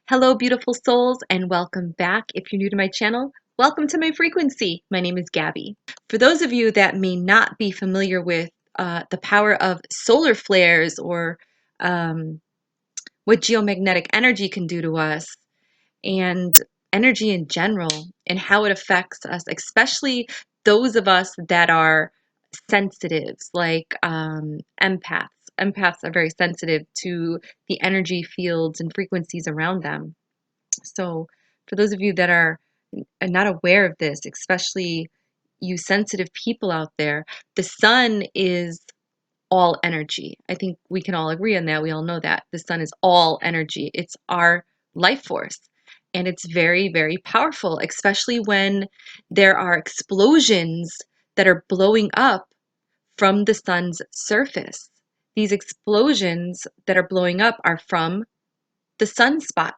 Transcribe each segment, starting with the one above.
Hello, beautiful souls, and welcome back. If you're new to my channel, welcome to my frequency. My name is Gabbie. For those of you that may not be familiar with the power of solar flares or what geomagnetic energy can do to us and energy in general and how it affects us, especially those of us that are sensitives, like empaths. Empaths are very sensitive to the energy fields and frequencies around them. So, for those of you that are not aware of this, especially you sensitive people out there, the sun is all energy. I think we can all agree on that. We all know that. The sun is all energy, it's our life force. And it's very, very powerful, especially when there are explosions that are blowing up from the sun's surface. These explosions that are blowing up are from the sunspots.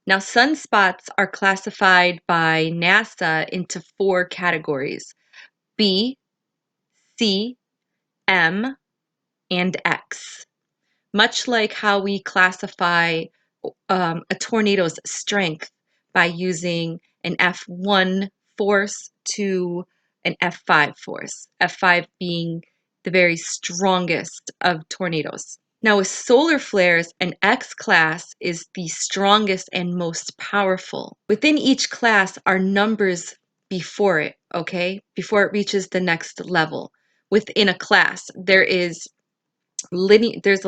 Now, sunspots are classified by NASA into four categories: B, C, M, and X. Much like how we classify a tornado's strength by using an F1 force to an F5 force, F5 being the very strongest of tornadoes. Now, with solar flares, an X class is the strongest and most powerful. Within each class are numbers before it, okay? Before it reaches the next level. Within a class, there's a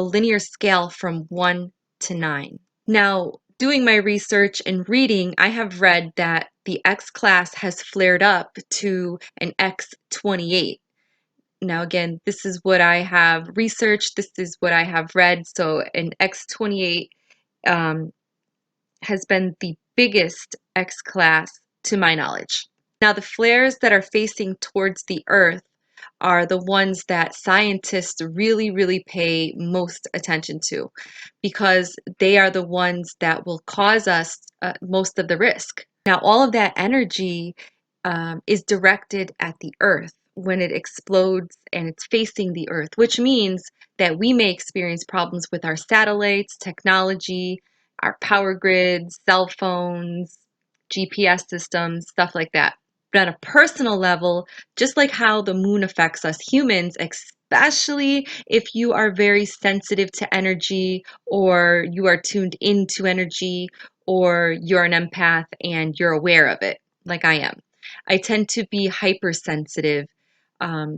linear scale from 1 to 9. Now, doing my research and reading, I have read that the X class has flared up to an X28. Now, again, this is what I have researched, this is what I have read. So, an X28 has been the biggest X class to my knowledge. Now, the flares that are facing towards the Earth are the ones that scientists really, really pay most attention to because they are the ones that will cause us most of the risk. Now, all of that energy is directed at the Earth when it explodes and it's facing the Earth, which means that we may experience problems with our satellites, technology, our power grids, cell phones, GPS systems, stuff like that. But on a personal level, just like how the moon affects us humans, especially if you are very sensitive to energy or you are tuned into energy or you're an empath and you're aware of it, like I am. I tend to be hypersensitive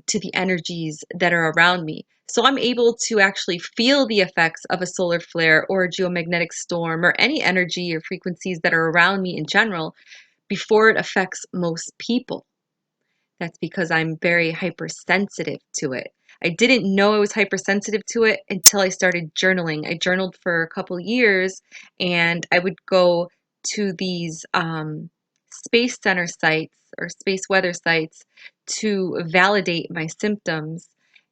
to the energies that are around me. So I'm able to actually feel the effects of a solar flare or a geomagnetic storm or any energy or frequencies that are around me in general before it affects most people. That's because I'm very hypersensitive to it. I didn't know I was hypersensitive to it until I started journaling. I journaled for a couple years and I would go to these space center sites or space weather sites to validate my symptoms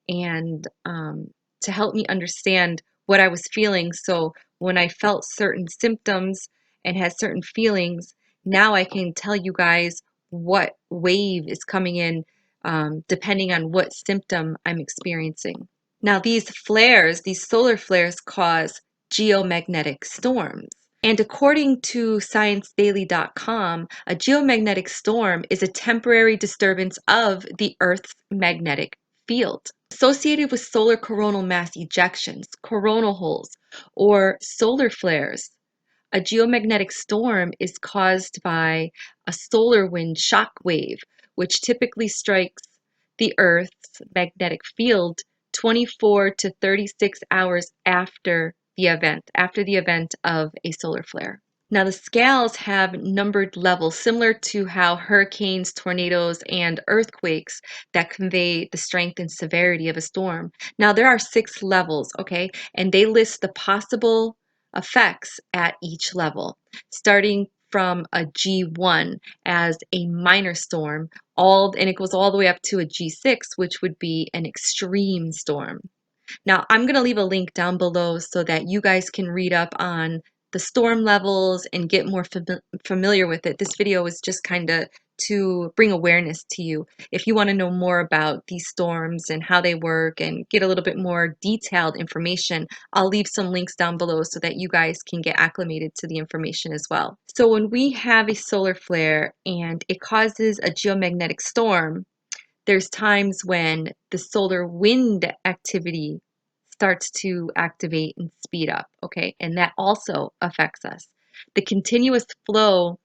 and to help me understand what I was feeling. So when I felt certain symptoms and had certain feelings, now I can tell you guys what wave is coming in depending on what symptom I'm experiencing. Now, these flares, these solar flares, cause geomagnetic storms. And according to ScienceDaily.com, a geomagnetic storm is a temporary disturbance of the Earth's magnetic field. Associated with solar coronal mass ejections, coronal holes, or solar flares, a geomagnetic storm is caused by a solar wind shock wave, which typically strikes the Earth's magnetic field 24 to 36 hours after the event of a solar flare. Now, the scales have numbered levels similar to how hurricanes, tornadoes, and earthquakes that convey the strength and severity of a storm. Now, there are 6 levels, okay? And they list the possible effects at each level, starting from a G1 as a minor storm, and it goes all the way up to a G6, which would be an extreme storm. Now, I'm going to leave a link down below so that you guys can read up on the storm levels and get more familiar with it. This video is just kind of to bring awareness to you. If you want to know more about these storms and how they work and get a little bit more detailed information, I'll leave some links down below so that you guys can get acclimated to the information as well. So when we have a solar flare and it causes a geomagnetic storm, there's times when the solar wind activity starts to activate and speed up, okay? And that also affects us. The continuous flow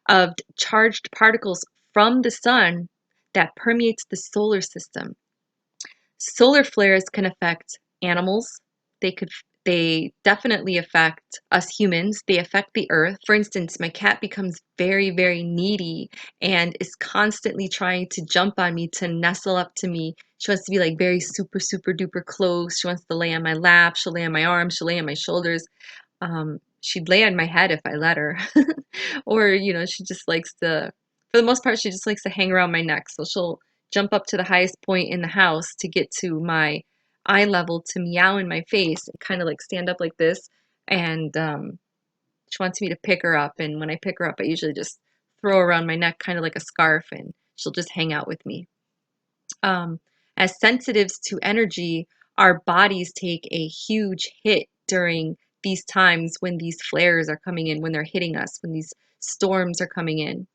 of charged particles from the sun that permeates the solar system. Solar flares can affect animals. They definitely affect us humans. They affect the earth. For instance, my cat becomes very, very needy and is constantly trying to jump on me, to nestle up to me. She wants to be like very super, super duper close. She wants to lay on my lap. She'll lay on my arms. She'll lay on my shoulders. She'd lay on my head if I let her. Or, she just likes to, for the most part, she just likes to hang around my neck. So she'll jump up to the highest point in the house to get to my eye level to meow in my face and kind of like stand up like this. And she wants me to pick her up. And when I pick her up, I usually just throw her around my neck kind of like a scarf, and she'll just hang out with me. As sensitives to energy, our bodies take a huge hit during these times when these flares are coming in, when they're hitting us, when these storms are coming in.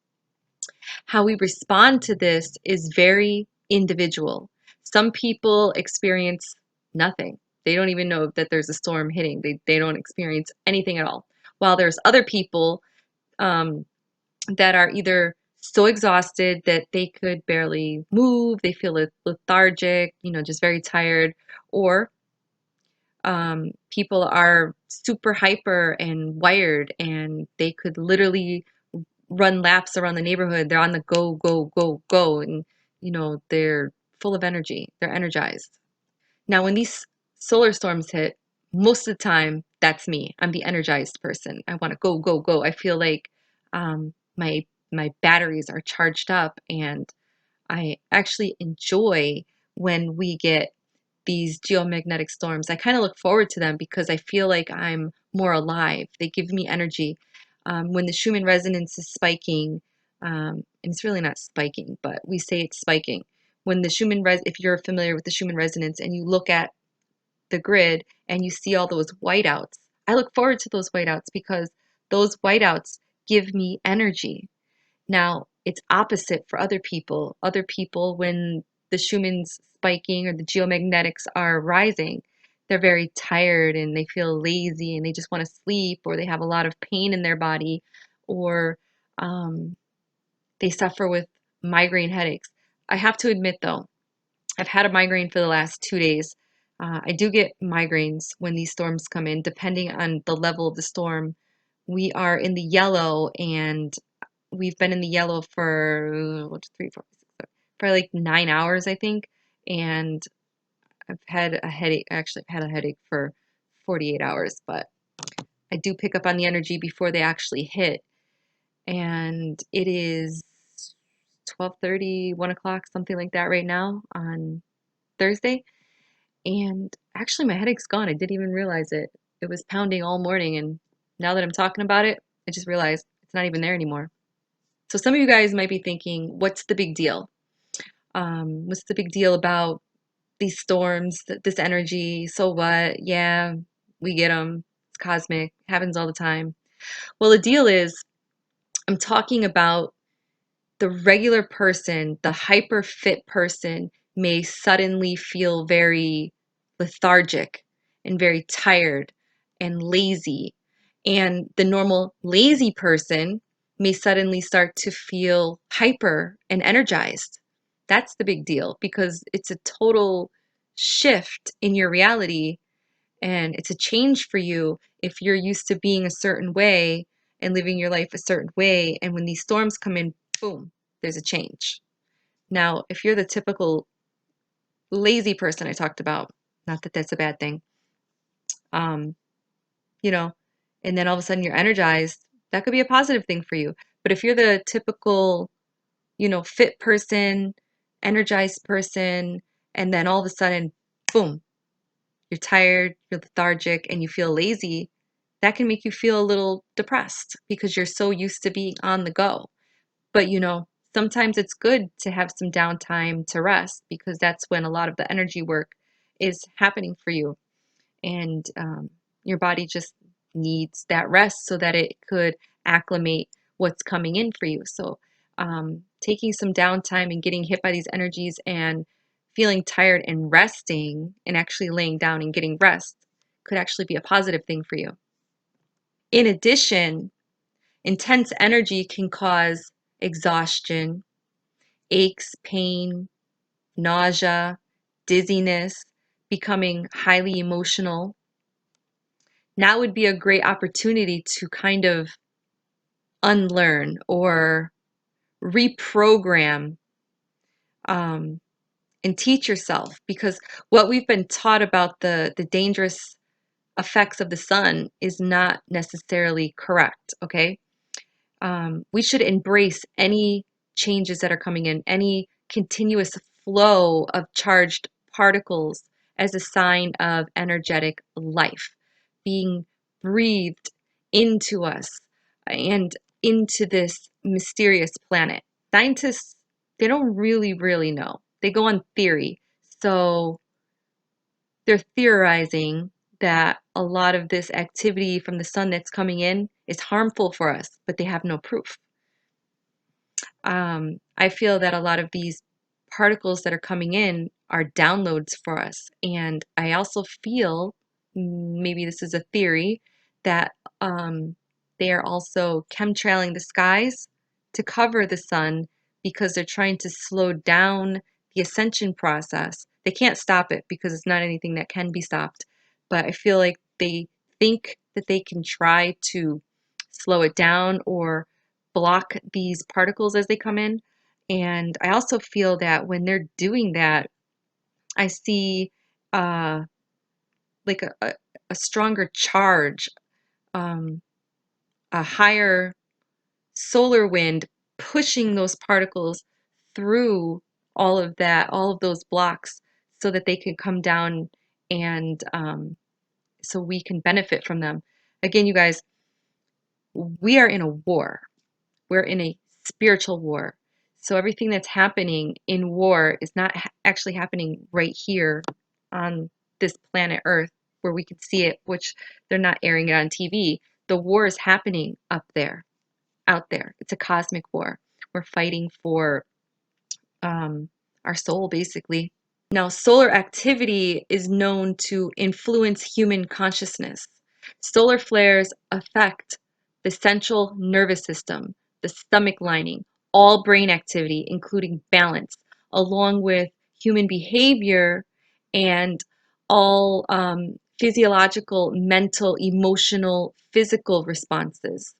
How we respond to this is very individual. Some people experience nothing. They don't even know that there's a storm hitting. They don't experience anything at all. While there's other people that are either so exhausted that they could barely move, they feel lethargic, just very tired, or people are super hyper and wired and they could literally run laps around the neighborhood. They're on the go, go, go, go, and they're full of energy. They're energized. Now, when these solar storms hit, most of the time, that's me. I'm the energized person. I want to go, go, go. I feel like my batteries are charged up, and I actually enjoy when we get these geomagnetic storms. I kind of look forward to them because I feel like I'm more alive. They give me energy. When the Schumann resonance is spiking, and it's really not spiking, but we say it's spiking. When the if you're familiar with the Schumann resonance and you look at the grid and you see all those whiteouts, I look forward to those whiteouts because those whiteouts give me energy. Now, it's opposite for other people. Other people, when the Schumann's spiking or the geomagnetics are rising, they're very tired and they feel lazy and they just want to sleep, or they have a lot of pain in their body, or they suffer with migraine headaches. I have to admit, though, I've had a migraine for the last 2 days. I do get migraines when these storms come in, depending on the level of the storm. We are in the yellow, and we've been in the yellow for 3, 4, 6, 7, for like 9 hours, I think. And I've had a headache. Actually, I've had a headache for 48 hours, but I do pick up on the energy before they actually hit. And it is 12:30, 1 o'clock, something like that right now on Thursday. And actually, my headache's gone. I didn't even realize it. It was pounding all morning. And now that I'm talking about it, I just realized it's not even there anymore. So some of you guys might be thinking, what's the big deal? What's the big deal about these storms, this energy? So what? Yeah, we get them. It's cosmic. It happens all the time. Well, the deal is, I'm talking about the regular person, the hyper fit person may suddenly feel very lethargic and very tired and lazy. And the normal lazy person may suddenly start to feel hyper and energized. That's the big deal because it's a total shift in your reality, and it's a change for you if you're used to being a certain way and living your life a certain way. And when these storms come in, boom, there's a change. Now, if you're the typical lazy person I talked about, not that that's a bad thing, um, you know, and then all of a sudden you're energized, that could be a positive thing for you. But if you're the typical, fit person, energized person, and then all of a sudden, boom, you're tired, you're lethargic, and you feel lazy, that can make you feel a little depressed because you're so used to being on the go. But sometimes it's good to have some downtime to rest because that's when a lot of the energy work is happening for you. And your body just needs that rest so that it could acclimate what's coming in for you. So taking some downtime and getting hit by these energies and feeling tired and resting and actually laying down and getting rest could actually be a positive thing for you. In addition, intense energy can cause exhaustion, aches, pain, nausea, dizziness, becoming highly emotional. Now would be a great opportunity to kind of unlearn or reprogram and teach yourself, because what we've been taught about the dangerous effects of the sun is not necessarily correct, okay? We should embrace any changes that are coming in, any continuous flow of charged particles as a sign of energetic life being breathed into us and into this mysterious planet. Scientists, they don't really know. They go on theory. So they're theorizing that a lot of this activity from the sun that's coming in is harmful for us, but they have no proof. I feel that a lot of these particles that are coming in are downloads for us. And I also feel, maybe this is a theory, that they are also chemtrailing the skies to cover the sun because they're trying to slow down the ascension process. They can't stop it because it's not anything that can be stopped. But I feel like they think that they can try to slow it down or block these particles as they come in. And I also feel that when they're doing that, I see uh, like a stronger charge, um, a higher solar wind pushing those particles through all of that, all of those blocks, so that they can come down and so we can benefit from them. Again, you guys, we are in a war. We're in a spiritual war. So everything that's happening in war is not actually happening right here on this planet Earth where we can see it, which they're not airing it on TV. The war is happening up there, out there. It's a cosmic war. We're fighting for our soul, basically. Now, solar activity is known to influence human consciousness. Solar flares affect the central nervous system, the stomach lining, all brain activity, including balance, along with human behavior and all physiological, mental, emotional, physical responses.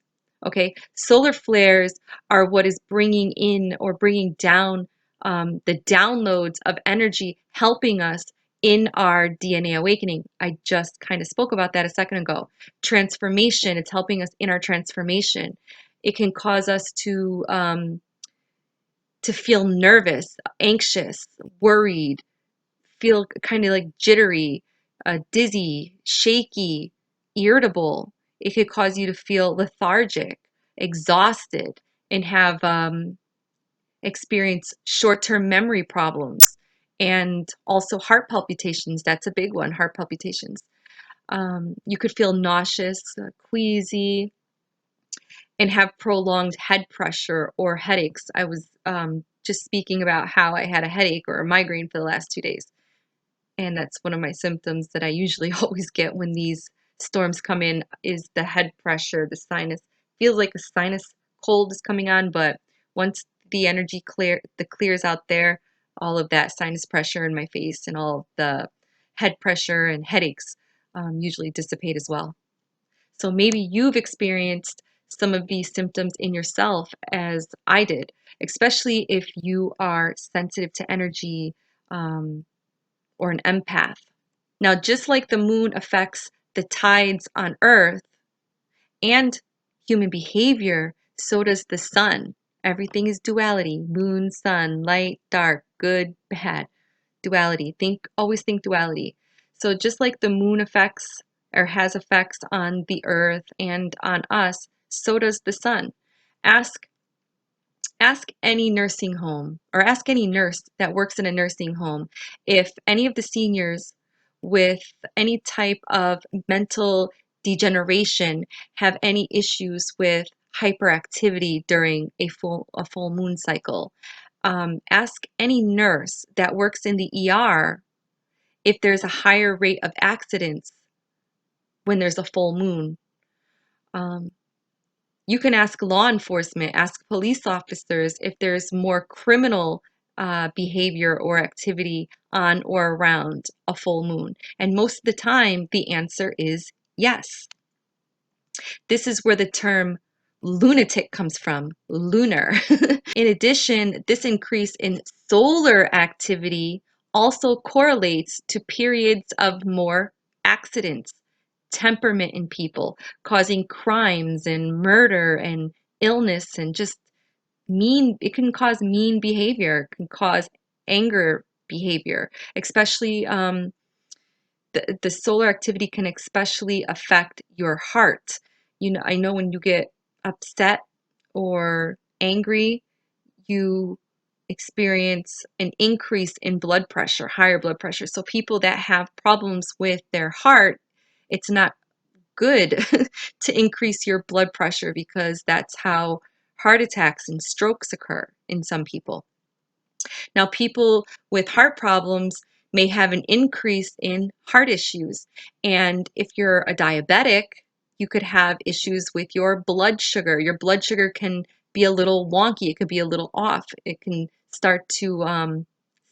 Okay, solar flares are what is bringing in or bringing down the downloads of energy helping us in our DNA awakening. I just kind of spoke about that a second ago. Transformation, it's helping us in our transformation. It can cause us to feel nervous, anxious, worried, feel kind of like jittery, dizzy, shaky, irritable. It could cause you to feel lethargic, exhausted, and have experience short-term memory problems and also heart palpitations. That's a big one, heart palpitations. You could feel nauseous, queasy, and have prolonged head pressure or headaches. I was just speaking about how I had a headache or a migraine for the last 2 days. And that's one of my symptoms that I usually always get when these storms come in is the head pressure, the sinus. Feels like a sinus cold is coming on, but once the energy clears out there, all of that sinus pressure in my face and all of the head pressure and headaches usually dissipate as well. So maybe you've experienced some of these symptoms in yourself as I did, especially if you are sensitive to energy, or an empath. Now, just like the moon affects the tides on Earth and human behavior, so does the sun. Everything is duality: moon, sun, light, dark, good, bad. Duality. Always think duality. So just like the moon affects or has effects on the earth and on us, so does the sun. Ask ask any nursing home or ask any nurse that works in a nursing home if any of the seniors with any type of mental degeneration have any issues with hyperactivity during a full moon cycle. Ask any nurse that works in the ER if there's a higher rate of accidents when there's a full moon. Um, You can ask law enforcement, ask police officers if there's more criminal behavior or activity on or around a full moon. And most of the time, the answer is yes. This is where the term lunatic comes from, lunar. In addition, this increase in solar activity also correlates to periods of more accidents, temperament in people, causing crimes and murder and illness and just it can cause mean behavior, it can cause anger behavior, especially the solar activity can especially affect your heart. I know when you get upset or angry, you experience an increase in blood pressure, higher blood pressure. So people that have problems with their heart, it's not good to increase your blood pressure because that's how heart attacks and strokes occur in some people. Now, people with heart problems may have an increase in heart issues. And if you're a diabetic, you could have issues with your blood sugar. Your blood sugar can be a little wonky, it could be a little off. It can start to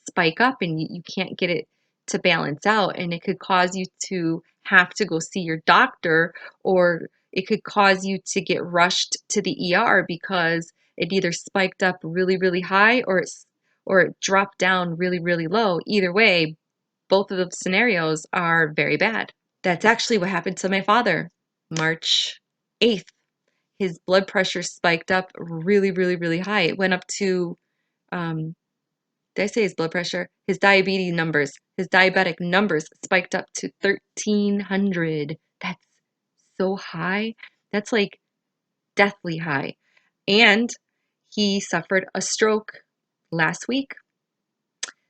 spike up and you can't get it to balance out. And it could cause you to have to go see your doctor, or it could cause you to get rushed to the ER because it either spiked up really, really high or it dropped down really, really low. Either way, both of those scenarios are very bad. That's actually what happened to my father. March 8th, his blood pressure spiked up really, really, really high. It went up to, did I say his blood pressure? His diabetic numbers spiked up to 1300. That's so high. That's like deathly high. And he suffered a stroke last week.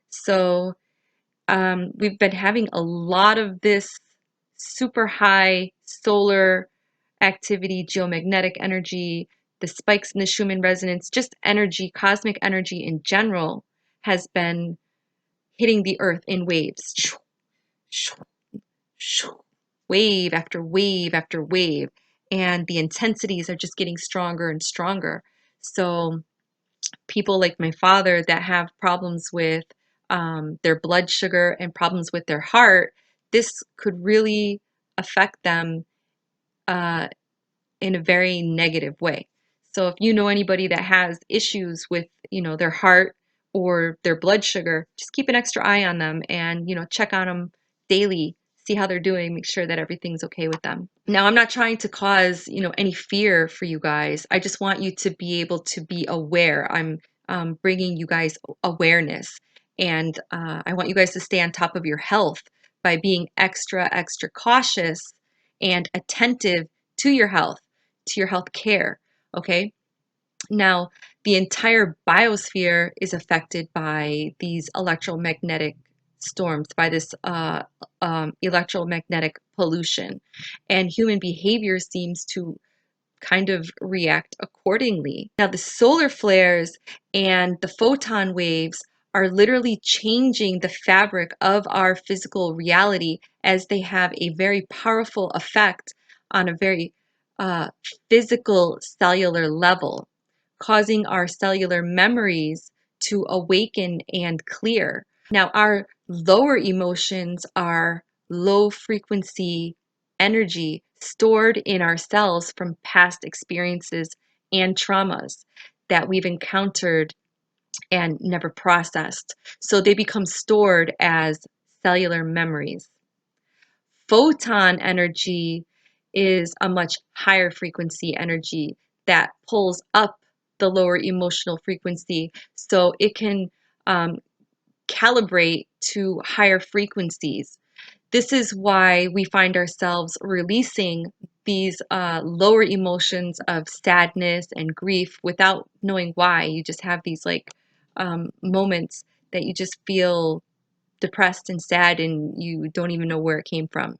So we've been having a lot of this super high solar activity, geomagnetic energy, the spikes in the Schumann resonance, just energy, cosmic energy in general has been hitting the earth in waves. Wave after wave after wave. And the intensities are just getting stronger and stronger. So people like my father that have problems with their blood sugar and problems with their heart, this could really affect them uh, in a very negative way. So if you know anybody that has issues with, their heart or their blood sugar, just keep an extra eye on them and, check on them daily, see how they're doing, make sure that everything's okay with them. Now, I'm not trying to cause, any fear for you guys. I just want you to be able to be aware. I'm bringing you guys awareness, and I want you guys to stay on top of your health by being extra, extra cautious and attentive to your health, to your health care. Okay. Now, the entire biosphere is affected by these electromagnetic storms, by this electromagnetic pollution, and human behavior seems to kind of react accordingly. Now, the solar flares and the photon waves are literally changing the fabric of our physical reality as they have a very powerful effect on a very uh, physical cellular level, causing our cellular memories to awaken and clear. Now, our lower emotions are low frequency energy stored in our cells from past experiences and traumas that we've encountered and never processed. So they become stored as cellular memories. Photon energy is a much higher frequency energy that pulls up the lower emotional frequency so it can um, calibrate to higher frequencies. This is why we find ourselves releasing these lower emotions of sadness and grief without knowing why. You just have these like moments that you just feel depressed and sad and you don't even know where it came from.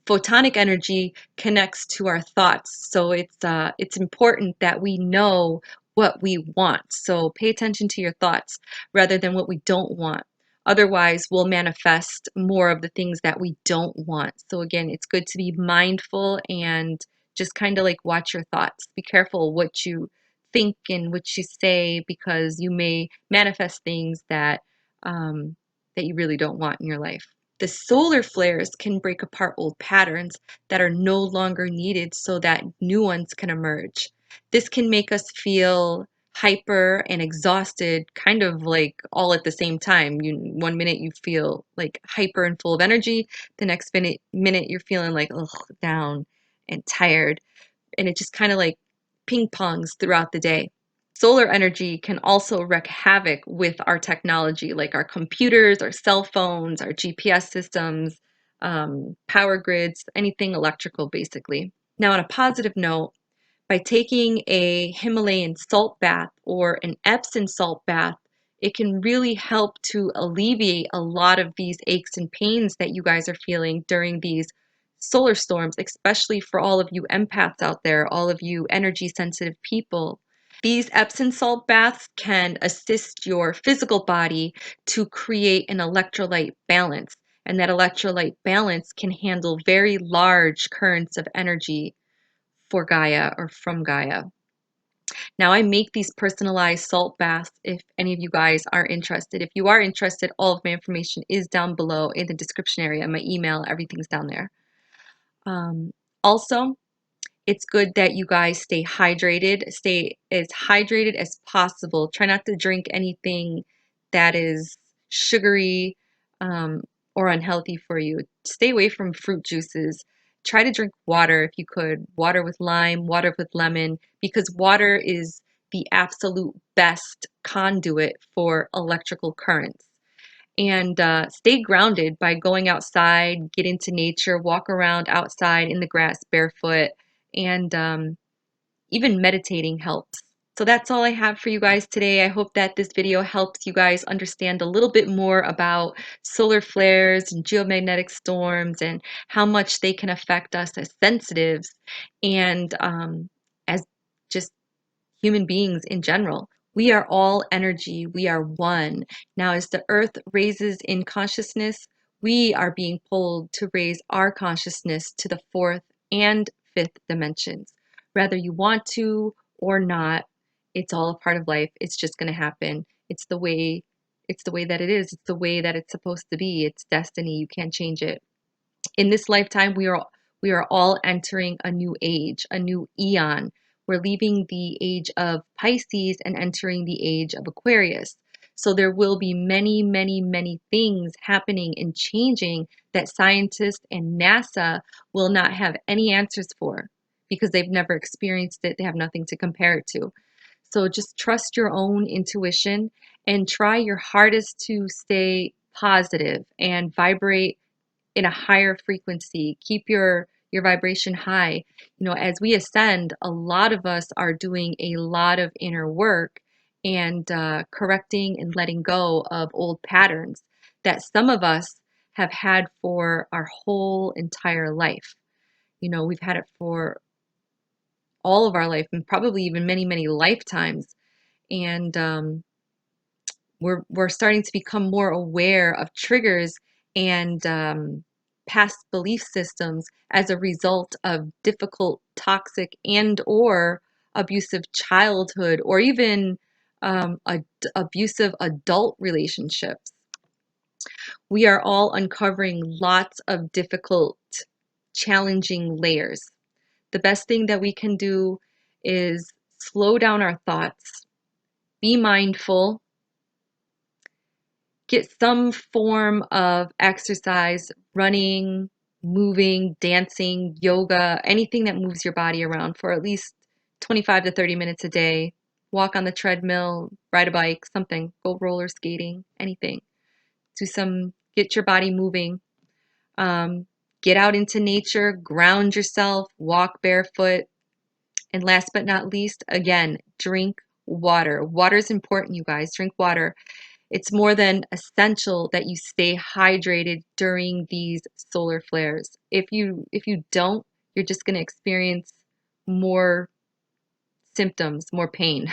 Photonic energy connects to our thoughts, so it's important that we know what we want. So pay attention to your thoughts rather than what we don't want. Otherwise, we'll manifest more of the things that we don't want. So again, it's good to be mindful and just kind of like watch your thoughts. Be careful what you think and what you say, because you may manifest things that you really don't want in your life. The solar flares can break apart old patterns that are no longer needed so that new ones can emerge. This can make us feel hyper and exhausted, kind of like all at the same time. One minute you feel like hyper and full of energy, the next minute you're feeling like ugh, down and tired, and it just kind of like ping pongs throughout the day. Solar energy can also wreak havoc with our technology, like our computers, our cell phones, our GPS systems, power grids, anything electrical, basically. Now, on a positive note, by taking a Himalayan salt bath or an Epsom salt bath, it can really help to alleviate a lot of these aches and pains that you guys are feeling during these solar storms, especially for all of you empaths out there, all of you energy sensitive people. These Epsom salt baths can assist your physical body to create an electrolyte balance, and that electrolyte balance can handle very large currents of energy for Gaia or from Gaia. Now, I make these personalized salt baths if any of you guys are interested. If you are interested, all of my information is down below in the description area. My email, everything's down there. Also, it's good that you guys stay hydrated. Stay as hydrated as possible. Try not to drink anything that is sugary um, or unhealthy for you. Stay away from fruit juices. Try to drink water if you could. Water with lime, water with lemon, because water is the absolute best conduit for electrical currents. And stay grounded by going outside, get into nature, walk around outside in the grass barefoot, and even meditating helps. So that's all I have for you guys today. I hope that this video helps you guys understand a little bit more about solar flares and geomagnetic storms and how much they can affect us as sensitives and as just human beings in general. We are all energy. We are one. Now, as the earth raises in consciousness, we are being pulled to raise our consciousness to the fourth and fifth dimensions. Whether you want to or not, it's all a part of life. It's just going to happen. It's the way that it is. It's the way that it's supposed to be. It's destiny. You can't change it. In this lifetime, we are all entering a new age, a new eon. We're leaving the age of Pisces and entering the age of Aquarius. So there will be many, many, many things happening and changing that scientists and NASA will not have any answers for because they've never experienced it. They have nothing to compare it to. So just trust your own intuition and try your hardest to stay positive and vibrate in a higher frequency. Keep your vibration high. You know, as we ascend, a lot of us are doing a lot of inner work and correcting and letting go of old patterns that some of us have had for our whole entire life. You know, we've had it for all of our life and probably even many, many lifetimes. And we're starting to become more aware of triggers and past belief systems as a result of difficult, toxic, and or abusive childhood, or even abusive adult relationships. We are all uncovering lots of difficult, challenging layers. The best thing that we can do is slow down our thoughts, be mindful, get some form of exercise, running, moving, dancing, yoga, anything that moves your body around for at least 25 to 30 minutes a day. Walk on the treadmill, ride a bike, something, go roller skating, anything. Get your body moving. Get out into nature, ground yourself, walk barefoot. And last but not least, again, drink water. Water is important, you guys. Drink water. It's more than essential that you stay hydrated during these solar flares. If you don't, you're just going to experience more symptoms, more pain.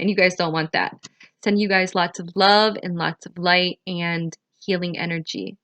And you guys don't want that. Send you guys lots of love and lots of light and healing energy.